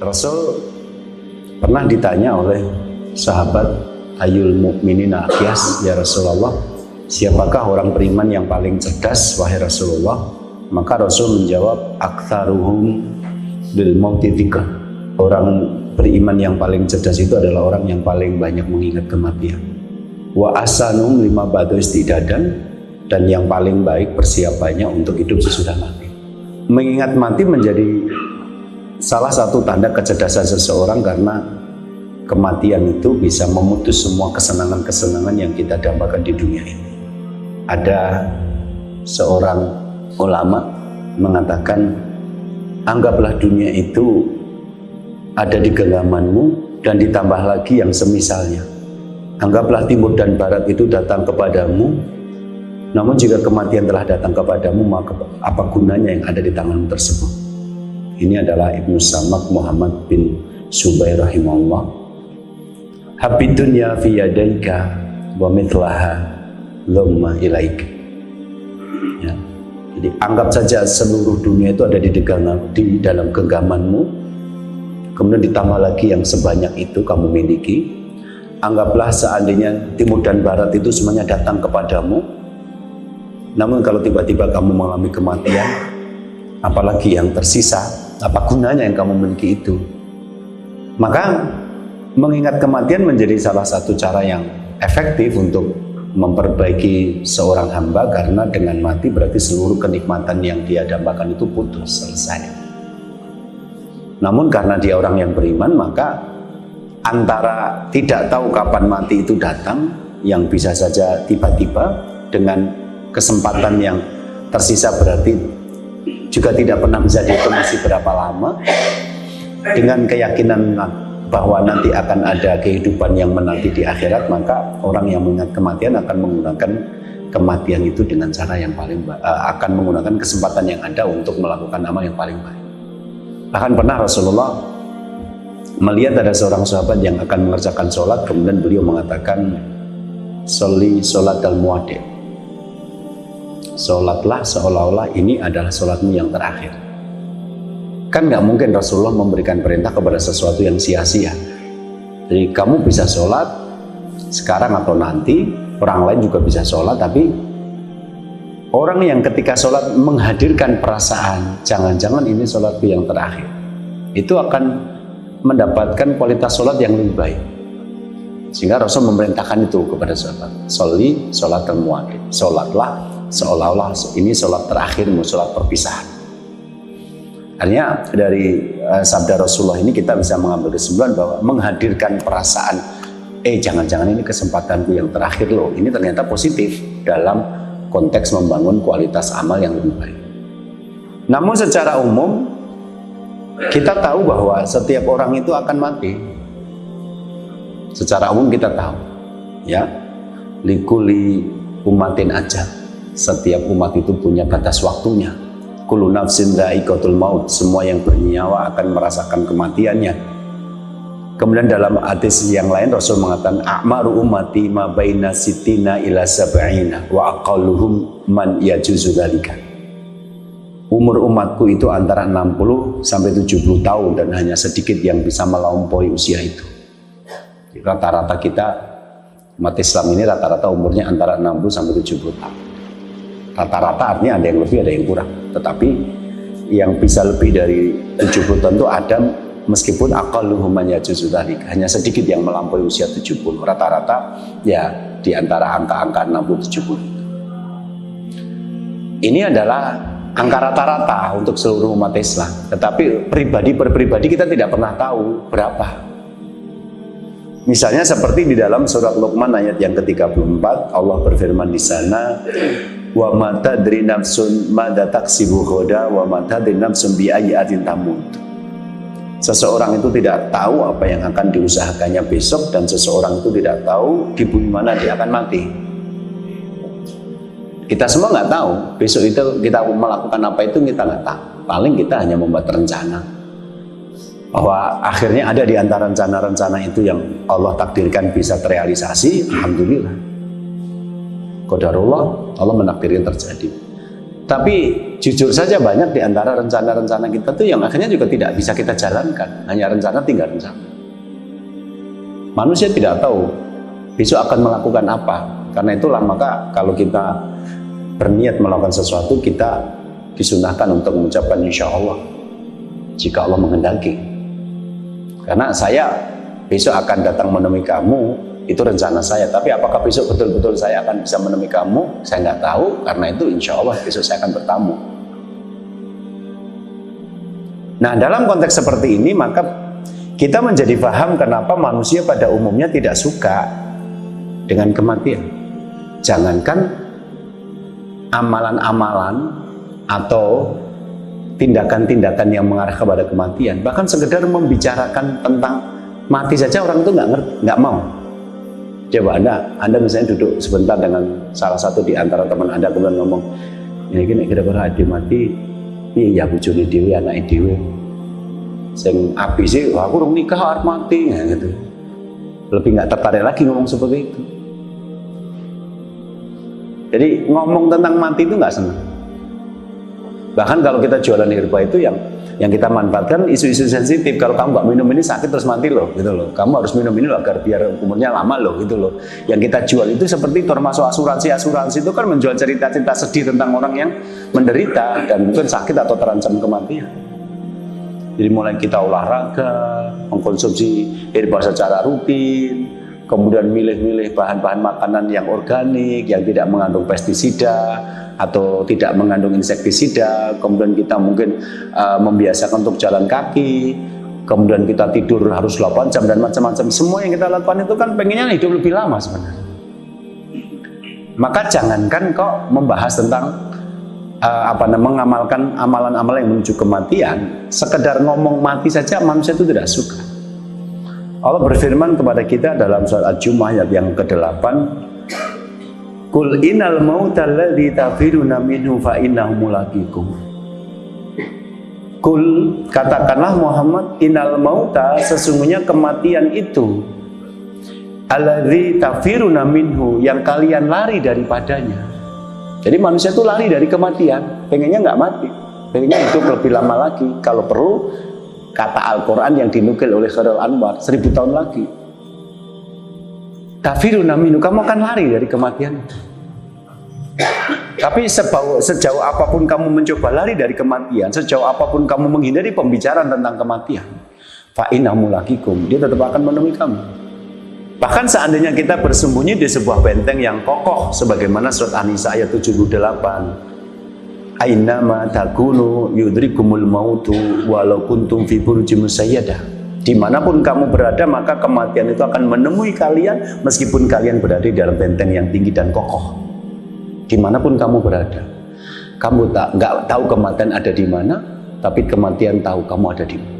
Rasul pernah ditanya oleh sahabat, Ayyul mu'minina aqyas ya Rasulullah, siapakah orang beriman yang paling cerdas wahai Rasulullah? Maka Rasul menjawab, aktsaruhum bil mauti dzikr. Orang beriman yang paling cerdas itu adalah orang yang paling banyak mengingat kematian. Wa asanum lima ba'da istidadan, dan yang paling baik persiapannya untuk hidup sesudah mati. Mengingat mati menjadi salah satu tanda kecerdasan seseorang, karena kematian itu bisa memutus semua kesenangan-kesenangan yang kita dambakan di dunia ini. Ada seorang ulama mengatakan, anggaplah dunia itu ada di genggamanmu dan ditambah lagi yang semisalnya. Anggaplah timur dan barat itu datang kepadamu, namun jika kematian telah datang kepadamu, maka apa gunanya yang ada di tanganmu tersebut? Ini adalah Ibnu Samak Muhammad bin Subair rahimahullah. Habid dunya fi yadaika wa mithlaha lumma ilaik. Ya. Jadi anggap saja seluruh dunia itu ada di dalam genggamanmu, kemudian ditambah lagi yang sebanyak itu kamu miliki. Anggaplah seandainya timur dan barat itu semuanya datang kepadamu, namun kalau tiba-tiba kamu mengalami kematian, apalagi yang tersisa, apa gunanya yang kamu miliki itu? Maka mengingat kematian menjadi salah satu cara yang efektif untuk memperbaiki seorang hamba, karena dengan mati berarti seluruh kenikmatan yang dia dambakan itu putus, selesai. Namun karena dia orang yang beriman, maka antara tidak tahu kapan mati itu datang, yang bisa saja tiba-tiba, dengan kesempatan yang tersisa berarti juga tidak pernah bisa dihitung masih berapa lama, dengan keyakinan bahwa nanti akan ada kehidupan yang menanti di akhirat, maka orang yang mengingat kematian akan menggunakan kematian itu dengan cara yang paling baik, akan menggunakan kesempatan yang ada untuk melakukan amal yang paling baik. Bahkan pernah Rasulullah melihat ada seorang sahabat yang akan mengerjakan sholat, kemudian beliau mengatakan, sholli sholat al-muwaddi', sholatlah seolah-olah ini adalah sholatmu yang terakhir. Kan nggak mungkin Rasulullah memberikan perintah kepada sesuatu yang sia-sia. Jadi kamu bisa sholat sekarang atau nanti, orang lain juga bisa sholat, tapi orang yang ketika sholat menghadirkan perasaan jangan-jangan ini sholatku yang terakhir, itu akan mendapatkan kualitas sholat yang lebih baik. Sehingga Rasul memerintahkan itu kepada sahabat, sholli sholat al-muwaddi', sholatlah seolah-olah ini sholat terakhirmu, sholat perpisahan. Artinya dari sabda Rasulullah ini kita bisa mengambil kesimpulan bahwa menghadirkan perasaan, jangan-jangan ini kesempatanku yang terakhir loh, ini ternyata positif dalam konteks membangun kualitas amal yang lebih baik. Namun secara umum kita tahu bahwa setiap orang itu akan mati. Secara umum kita tahu, ya, likuli umatin aja. Setiap umat itu punya batas waktunya. Kullu nafsin dha'iqatul maut. Semua yang bernyawa akan merasakan kematiannya. Kemudian dalam hadis yang lain Rasul mengatakan, a'maru ummati ma baina sittina ila sab'ina wa aqalluhum man yajuzu dzalika. Umur umatku itu antara 60 sampai 70 tahun dan hanya sedikit yang bisa melampaui usia itu. Rata-rata kita umat Islam ini rata-rata umurnya antara 60 sampai 70 tahun. Rata-rata artinya ada yang lebih, ada yang kurang. Tetapi yang bisa lebih dari 70 tahun itu ada, meskipun aqalluhum man yajuzu dzalika, hanya sedikit yang melampaui usia 70. Rata-rata ya di antara angka-angka 60-70. Ini adalah angka rata-rata untuk seluruh umat Islam. Tetapi pribadi per pribadi kita tidak pernah tahu berapa. Misalnya seperti di dalam surat Luqman ayat yang ke-34, Allah berfirman di sana, wa ma tadri nafsun madza taksibu ghadan wa ma tadri nafsun bi ayyi ardin tamut. Seseorang itu tidak tahu apa yang akan diusahakannya besok, dan seseorang itu tidak tahu di bumi mana dia akan mati. Kita semua nggak tahu besok itu kita melakukan apa, itu kita nggak tahu. Paling kita hanya membuat rencana bahwa akhirnya ada di antara rencana-rencana itu yang Allah takdirkan bisa terrealisasi. Alhamdulillah, qadarullah, Allah menakdirkan terjadi. Tapi jujur saja banyak di antara rencana-rencana kita tuh yang akhirnya juga tidak bisa kita jalankan. Hanya rencana tinggal rencana. Manusia tidak tahu besok akan melakukan apa. Karena itulah maka kalau kita berniat melakukan sesuatu, kita disunahkan untuk mengucapkan insya Allah jika Allah menghendaki. Karena saya besok akan datang menemui kamu, itu rencana saya. Tapi apakah besok betul-betul saya akan bisa menemui kamu? Saya nggak tahu. Karena itu insya Allah besok saya akan bertamu. Nah, dalam konteks seperti ini maka kita menjadi paham kenapa manusia pada umumnya tidak suka dengan kematian. Jangankan amalan-amalan atau tindakan-tindakan yang mengarah kepada kematian, bahkan sekedar membicarakan tentang mati saja orang itu nggak mau. Coba anda misalnya duduk sebentar dengan salah satu di antara teman Anda, kemudian ngomong, ini kira-kira ada mati, iya bojone dhewe, anake dhewe. Sing api sih, aku urung nikah arep mati, ya, gitu. Lebih nggak tertarik lagi ngomong seperti itu. Jadi ngomong tentang mati itu nggak senang. Bahkan kalau kita jualan herba itu yang kita manfaatkan isu-isu sensitif. Kalau kamu nggak minum ini sakit terus mati loh, gitu loh. Kamu harus minum ini loh agar biar umurnya lama loh, gitu loh. Yang kita jual itu seperti termasuk asuransi itu kan menjual cerita-cerita sedih tentang orang yang menderita dan mungkin sakit atau terancam kematian. Jadi mulai kita olahraga, mengkonsumsi herba secara rutin, kemudian milih-milih bahan-bahan makanan yang organik, yang tidak mengandung pestisida atau tidak mengandung insektisida, kemudian kita mungkin membiasakan untuk jalan kaki, kemudian kita tidur harus 8 jam dan macam-macam. Semua yang kita lakukan itu kan pengennya hidup lebih lama sebenarnya. Maka jangankan kok membahas tentang mengamalkan amalan-amalan yang menuju kematian, sekedar ngomong mati saja manusia itu tidak suka. Allah berfirman kepada kita dalam surat Al-Jumu'ah ayat yang ke-8, Qul innal mauta alladzi tafiruna minhu fa innahu mulaqikum. Qul, katakanlah Muhammad, innal mauta, sesungguhnya kematian itu, alladzi tafiruna minhu, yang kalian lari daripadanya. Jadi manusia itu lari dari kematian, pengennya nggak mati, pengennya hidup lebih lama lagi. Kalau perlu, kata Al-Quran yang dinukil oleh Khairul Anwar, 1000 tahun lagi. Tafiruna minhu, kamu akan lari dari kematian. Tapi sejauh apapun kamu mencoba lari dari kematian, sejauh apapun kamu menghindari pembicaraan tentang kematian, fa innahu mulaqikum, dia tetap akan menemui kamu. Bahkan seandainya kita bersembunyi di sebuah benteng yang kokoh, sebagaimana surat An-Nisa ayat 78, Ainama takunu yudrikumul mautu walau kuntum fi burujim musayyadah. Dimanapun kamu berada, maka kematian itu akan menemui kalian meskipun kalian berada di dalam benteng yang tinggi dan kokoh. Dimanapun kamu berada, kamu nggak tahu kematian ada di mana, tapi kematian tahu kamu ada di mana.